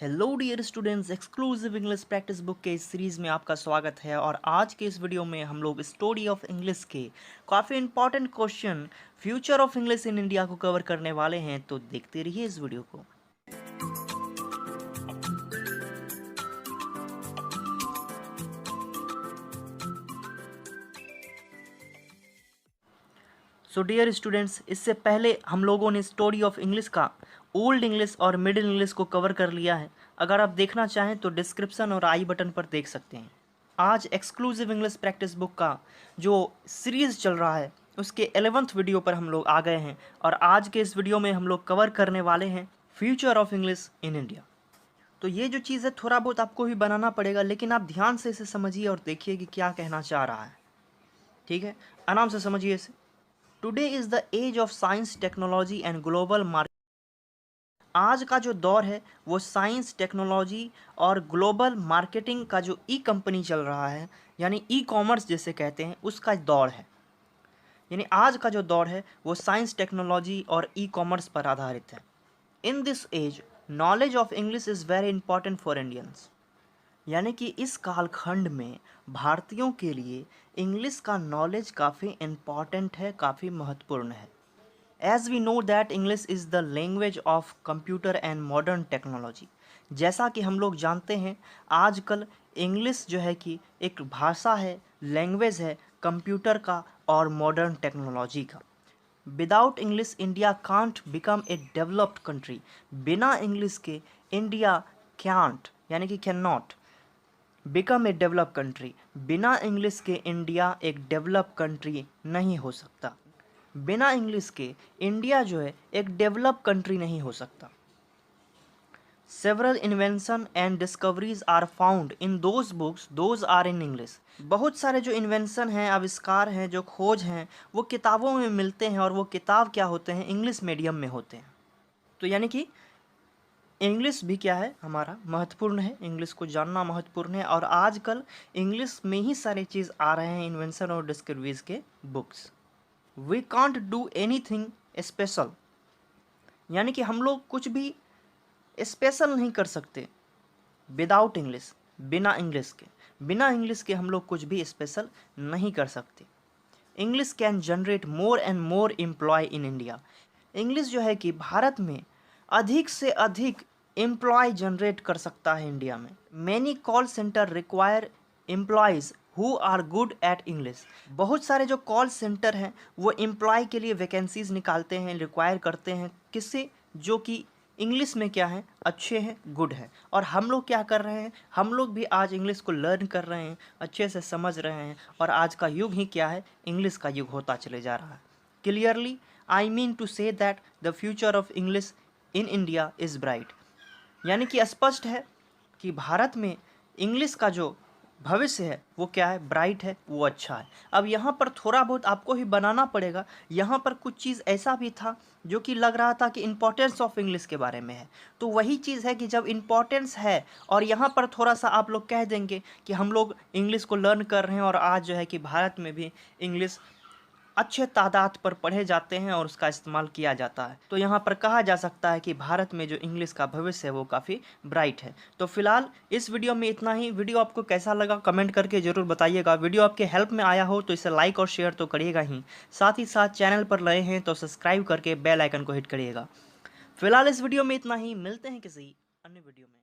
Hello dear students, exclusive English practice book के इस series में आपका स्वागत है। और आज के इस वीडियो में हम लोग स्टोरी ऑफ इंग्लिश के काफ़ी important question future of English in India को कवर करने वाले हैं, तो देखते रहिए इस वीडियो को। सो डियर स्टूडेंट्स, इससे पहले हम लोगों ने स्टोरी ऑफ इंग्लिश का ओल्ड इंग्लिश और मिडिल इंग्लिश को कवर कर लिया है। अगर आप देखना चाहें तो डिस्क्रिप्शन और आई बटन पर देख सकते हैं। आज एक्सक्लूसिव इंग्लिश प्रैक्टिस बुक का जो सीरीज़ चल रहा है उसके 11th वीडियो पर हम लोग आ गए हैं, और आज के इस वीडियो में हम लोग कवर करने वाले हैं future of English in India. तो ये जो चीज़ है थोड़ा बहुत आपको भी बनाना पड़ेगा, लेकिन आप ध्यान से इसे समझिए और देखिए कि क्या कहना चाह रहा है। ठीक है, आराम से समझिए इसे। Today is the age of science, technology and global market. आज का जो दौर है वो साइंस, टेक्नोलॉजी और ग्लोबल मार्केटिंग का जो ई कंपनी चल रहा है, यानी ई कॉमर्स जिसे कहते हैं, उसका दौर है। यानी आज का जो दौर है वो साइंस, टेक्नोलॉजी और ई कॉमर्स पर आधारित है। In this age knowledge of English is very important for Indians. यानी कि इस कालखंड में भारतीयों के लिए इंग्लिश का नॉलेज काफ़ी इम्पॉर्टेंट है, काफ़ी महत्वपूर्ण है। As we know that English is the language of computer and modern technology. जैसा कि हम लोग जानते हैं, आजकल इंग्लिश जो है कि एक भाषा है, लैंग्वेज है कंप्यूटर का और मॉडर्न टेक्नोलॉजी का। Without English India can't become a developed country. बिना इंग्लिश के इंडिया कैंट यानी कि can not become a develop country. बिना इंग्लिश के इंडिया एक डेवलप कंट्री नहीं हो सकता। बिना इंग्लिश के इंडिया जो है एक डेवलप कंट्री नहीं हो सकता। Several invention and discoveries are found in those books, those are in English. बहुत सारे जो इन्वेंशन हैं, आविष्कार हैं, जो खोज हैं, वो किताबों में मिलते हैं, और वो किताब क्या होते हैं, इंग्लिश मीडियम में होते हैं। तो यानी कि इंग्लिश भी क्या है, हमारा महत्वपूर्ण है, इंग्लिश को जानना महत्वपूर्ण है। और आजकल इंग्लिश में ही सारी चीज़ आ रहे हैं इन्वेंशन और डिस्कवरीज के books. We can't do anything special, यानी कि हम लोग कुछ भी स्पेशल नहीं कर सकते विदाउट इंग्लिश, बिना इंग्लिश के। बिना इंग्लिश के हम लोग कुछ भी स्पेशल नहीं कर सकते। English can generate more and more employ in India. English जो है कि भारत में अधिक से अधिक एम्प्लॉय जनरेट कर सकता है इंडिया में। Many call center require employees who are good at English. बहुत सारे जो कॉल सेंटर हैं वो एम्प्लॉय के लिए वैकेंसीज निकालते हैं, रिक्वायर करते हैं किससे, जो कि इंग्लिश में क्या है, अच्छे हैं, गुड है। और हम लोग क्या कर रहे हैं, हम लोग भी आज इंग्लिश को लर्न कर रहे हैं, अच्छे से समझ रहे हैं, और आज का युग ही क्या है, इंग्लिश का युग होता चले जा रहा है। Clearly I mean to say that the future of English in India is bright. यानी कि स्पष्ट है कि भारत में इंग्लिश का जो भविष्य है वो क्या है, ब्राइट है, वो अच्छा है। अब यहाँ पर थोड़ा बहुत आपको ही बनाना पड़ेगा। यहाँ पर कुछ चीज़ ऐसा भी था जो कि लग रहा था कि इम्पोर्टेंस ऑफ इंग्लिश के बारे में है, तो वही चीज़ है कि जब इम्पोर्टेंस है और यहाँ पर थोड़ा सा आप लोग कह देंगे कि हम लोग इंग्लिश को लर्न कर रहे हैं, और आज जो है कि भारत में भी इंग्लिश अच्छे तादाद पर पढ़े जाते हैं और उसका इस्तेमाल किया जाता है, तो यहाँ पर कहा जा सकता है कि भारत में जो इंग्लिश का भविष्य है वो काफ़ी ब्राइट है। तो फिलहाल इस वीडियो में इतना ही। वीडियो आपको कैसा लगा कमेंट करके ज़रूर बताइएगा। वीडियो आपके हेल्प में आया हो तो इसे लाइक और शेयर तो करिएगा ही, साथ ही साथ चैनल पर नए हैं तो सब्सक्राइब करके बेल आइकन को हिट करिएगा। फिलहाल इस वीडियो में इतना ही, मिलते हैं किसी अन्य वीडियो में।